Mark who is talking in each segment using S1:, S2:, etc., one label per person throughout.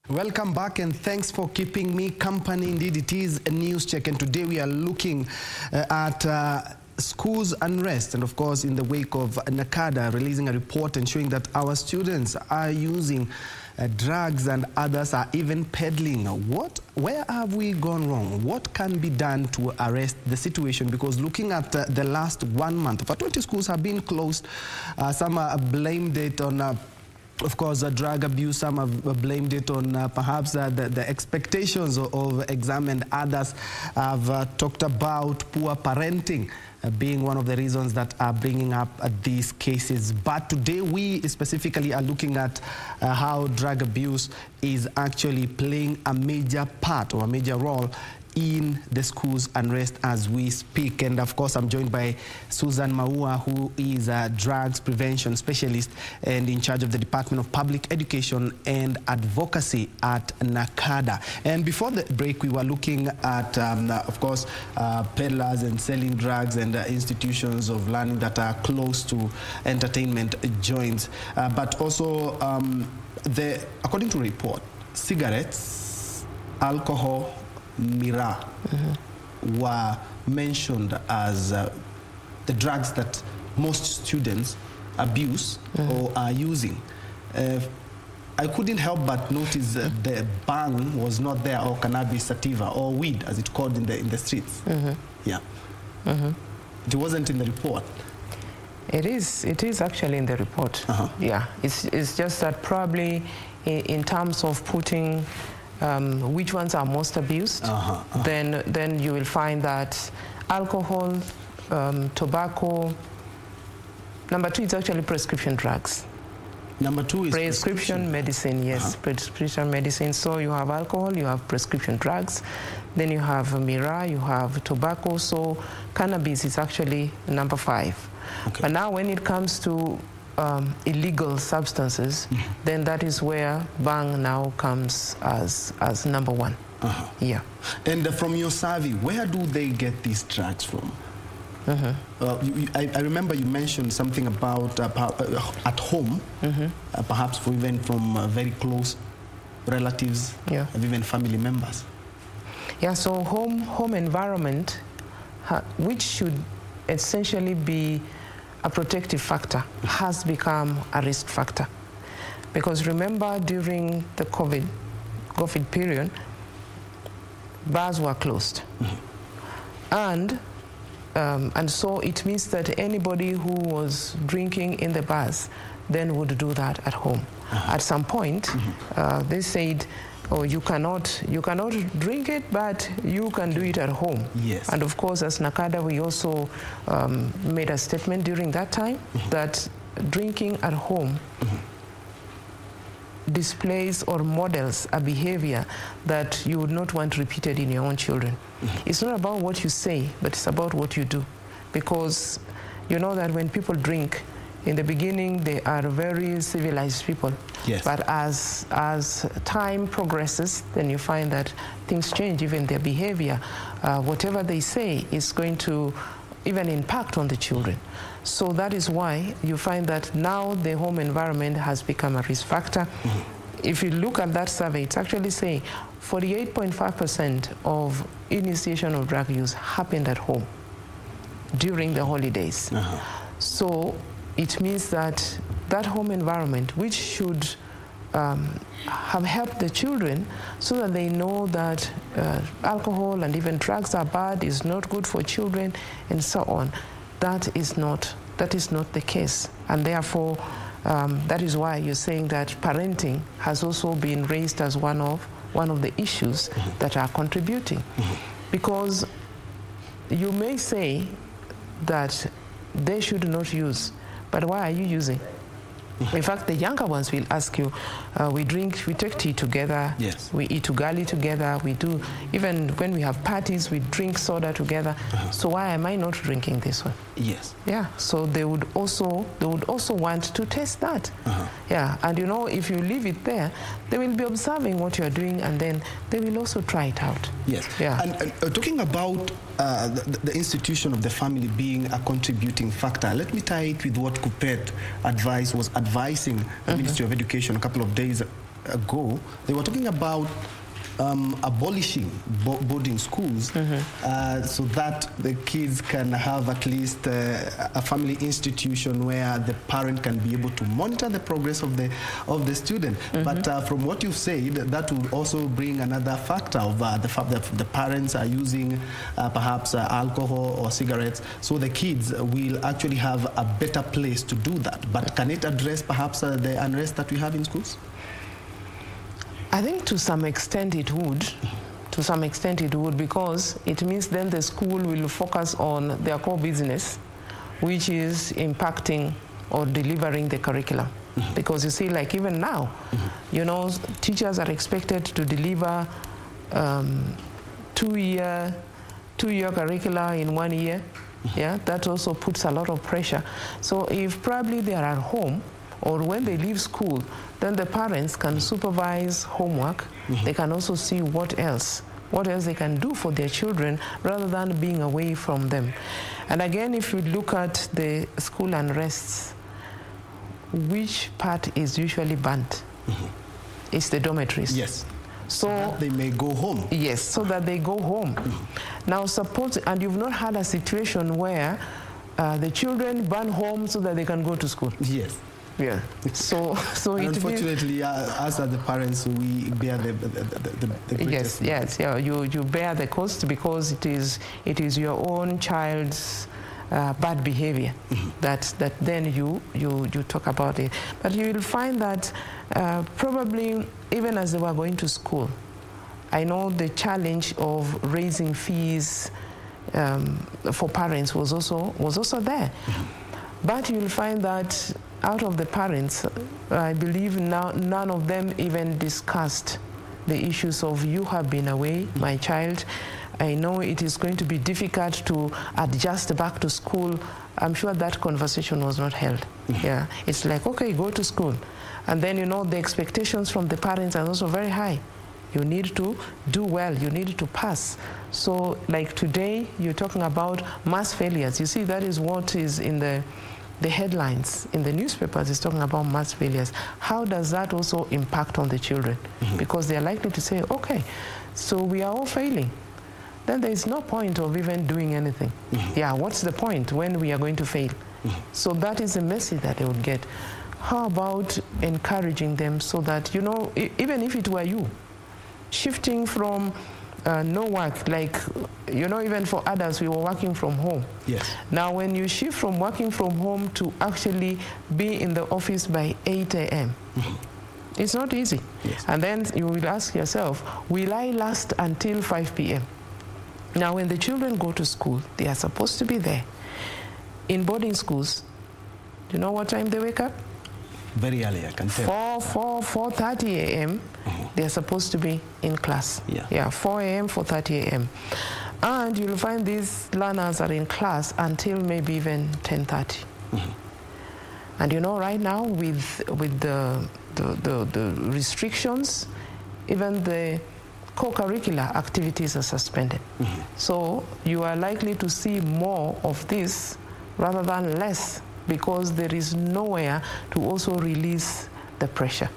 S1: Welcome back and thanks for keeping me company. Indeed, it is a news check, and today we are looking at schools unrest, and of course in the wake of NACADA releasing a report and showing that our students are using drugs and others are even peddling. Where have we gone wrong? What can be done to arrest the situation? Because looking at the last 1 month, over 20 schools have been closed. Some are blamed it on of course, drug abuse. Some have blamed it on perhaps the expectations of exam, and others have talked about poor parenting being one of the reasons that are bringing up these cases. But today we specifically are looking at how drug abuse is actually playing a major part or a major role in the schools unrest as we speak. And of course I'm joined by Susan Maua, who is a drugs prevention specialist and in charge of the Department of Public Education and Advocacy at NACADA. And before the break we were looking at of course peddlers and selling drugs and institutions of learning that are close to entertainment joints, but also according to a report, cigarettes, alcohol, Mira were mentioned as the drugs that most students abuse or are using. I couldn't help but notice the bang was not there, or cannabis sativa, or weed as it's called in the streets. Yeah. It wasn't in the report.
S2: It is actually in the report. Yeah, it's just that probably in terms of putting which ones are most abused, then you will find that alcohol, tobacco. Number 2 is actually prescription drugs.
S1: Number 2 is
S2: prescription medicine. Yes, prescription medicine. So you have alcohol, you have prescription drugs, then you have Mira, you have tobacco. So cannabis is actually number 5. But now when it comes to illegal substances, then that is where bang now comes as number 1. Yeah. And
S1: from your survey, where do they get these drugs from? I remember you mentioned something about at home, perhaps even from very close relatives, and even family members.
S2: Yeah, so home environment, which should essentially be a protective factor, has become a risk factor. Because remember, during the COVID period, bars were closed. And so it means that anybody who was drinking in the bars then would do that at home. At some point, they said, oh, you cannot drink it, but you can do it at home.
S1: Yes.
S2: And of course, as NACADA, we also made a statement during that time that drinking at home displays or models a behavior that you would not want repeated in your own children. It's not about what you say, but it's about what you do. Because you know that when people drink, in the beginning, they are very civilized people.
S1: Yes.
S2: But as time progresses, then you find that things change, even their behavior. Whatever they say is going to even impact on the children. So that is why you find that now the home environment has become a risk factor. If you look at that survey, it's actually saying 48.5% of initiation of drug use happened at home during the holidays. So it means that that home environment, which should have helped the children so that they know that alcohol and even drugs are bad, is not good for children, and so on, that is not the case. And therefore, that is why you're saying that parenting has also been raised as one of the issues that are contributing. Because you may say that they should not use, but why are you using? In fact, the younger ones will ask you, we take tea together, we eat ugali together, we do, even when we have parties, we drink soda together. So why am I not drinking this one?
S1: Yes.
S2: Yeah, so they would also want to taste that. Yeah, and you know, if you leave it there, they will be observing what you're doing, and then they will also try it out.
S1: Yes.
S2: Yeah.
S1: And talking about the institution of the family being a contributing factor, let me tie it with what KUPPET was advising the Ministry of Education a couple of days ago, they were talking about abolishing boarding schools so that the kids can have at least a family institution where the parent can be able to monitor the progress of the student. But from what you've said, that will also bring another factor of the fact that the parents are using perhaps alcohol or cigarettes, so the kids will actually have a better place to do that. But can it address perhaps the unrest that we have in schools?
S2: I think to some extent it would. To some extent it would, because it means then the school will focus on their core business, which is impacting or delivering the curriculum. Because you see, like even now, you know, teachers are expected to deliver two-year curricula in 1 year. Yeah, that also puts a lot of pressure. So if probably they are at home, or when they leave school, then the parents can supervise homework. They can also see what else they can do for their children rather than being away from them. And again, if you look at the school unrests, which part is usually burnt? It's the dormitories.
S1: Yes.
S2: So
S1: that they may go home. Yes,
S2: so that they go home. Now suppose, and you've not had a situation where the children burn home so that they can go to school.
S1: Yes.
S2: Yeah. So
S1: unfortunately, us as the parents, we bear the greatest.
S2: Yes. Yeah. You bear the cost, because it is your own child's bad behavior that then you talk about it. But you will find that probably even as they were going to school, I know the challenge of raising fees for parents was also there. But you'll find that out of the parents, I believe now none of them even discussed the issues of, you have been away, my child. I know it is going to be difficult to adjust back to school. I'm sure that conversation was not held. Yeah, it's like, okay, go to school. And then, you know, the expectations from the parents are also very high. You need to do well, you need to pass. So like today, you're talking about mass failures. You see, that is what is in the headlines in the newspapers, is talking about mass failures. How does that also impact on the children? Because they are likely to say, okay, so we are all failing. Then there is no point of even doing anything. Yeah, what's the point when we are going to fail? So that is the message that they would get. How about encouraging them so that, you know, even if it were you, shifting from no work, like, you know, even for others, we were working from home.
S1: Yes.
S2: Now, when you shift from working from home to actually be in the office by 8 a.m., it's not easy.
S1: Yes.
S2: And then you will ask yourself, will I last until 5 p.m.? Now, when the children go to school, they are supposed to be there. In boarding schools, do you know what time they wake up?
S1: Very early, I can tell.
S2: 4:30 a.m. They're supposed to be in class. Yeah, 4 a.m., 4:30 a.m. And you'll find these learners are in class until maybe even 10:30. And you know, right now with the restrictions, even the co-curricular activities are suspended. So you are likely to see more of this rather than less, because there is nowhere to also release the pressure.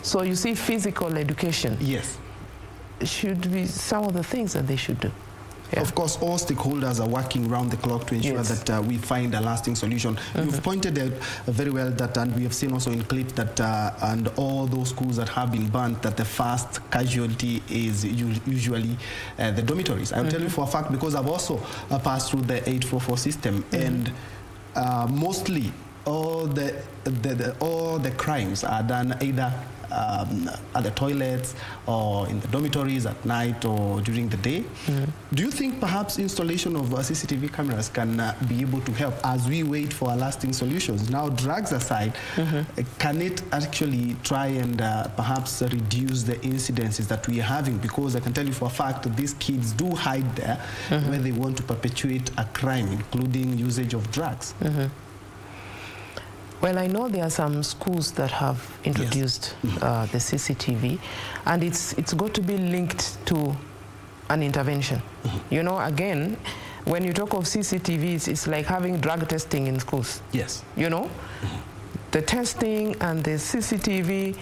S2: So you see, physical education,
S1: yes,
S2: should be some of the things that they should do. Yeah.
S1: Of course, all stakeholders are working round the clock to ensure that we find a lasting solution. You've pointed out very well that, and we have seen also in clips that, and all those schools that have been burnt, that the first casualty is usually the dormitories. I'll tell you for a fact, because I've also passed through the 844 system, and mostly all the crimes are done either at the toilets or in the dormitories at night or during the day. Do you think perhaps installation of CCTV cameras can be able to help as we wait for lasting solutions? Now, drugs aside, can it actually try and perhaps reduce the incidences that we are having? Because I can tell you for a fact that these kids do hide there where they want to perpetuate a crime, including usage of drugs.
S2: Well, I know there are some schools that have introduced the CCTV, and it's got to be linked to an intervention. You know, again, when you talk of CCTVs, it's like having drug testing in schools.
S1: Yes.
S2: You know, the testing and the CCTV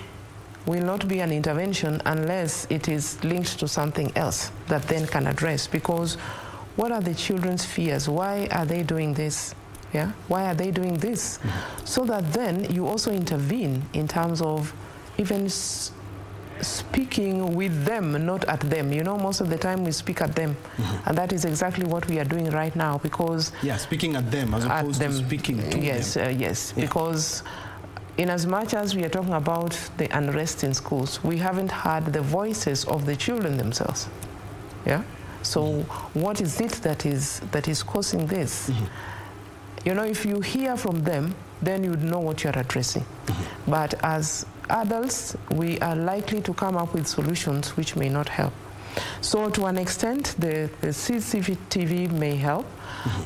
S2: will not be an intervention unless it is linked to something else that then can address. Because what are the children's fears? Why are they doing this? Yeah? Why are they doing this? So that then you also intervene in terms of even speaking with them, not at them. You know, most of the time we speak at them. And that is exactly what we are doing right now, because...
S1: Yeah, speaking at them as opposed to speaking to them.
S2: Yes, yeah. Because in as much as we are talking about the unrest in schools, we haven't heard the voices of the children themselves. Yeah? So what is it that is causing this? You know, if you hear from them, then you would know what you're addressing. But as adults, we are likely to come up with solutions which may not help. So to an extent, the CCTV may help,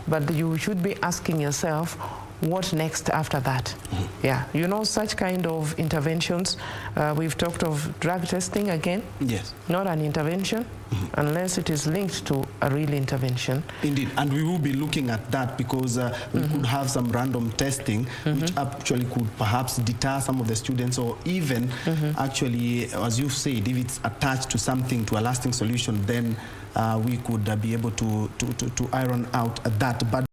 S2: but you should be asking yourself, what next after that? Yeah, you know, such kind of interventions, we've talked of drug testing again. Yes. Not an intervention unless it is linked to a real intervention.
S1: Indeed, and we will be looking at that because we could have some random testing which actually could perhaps deter some of the students, or even actually, as you said, if it's attached to something, to a lasting solution, then we could be able to iron out that. But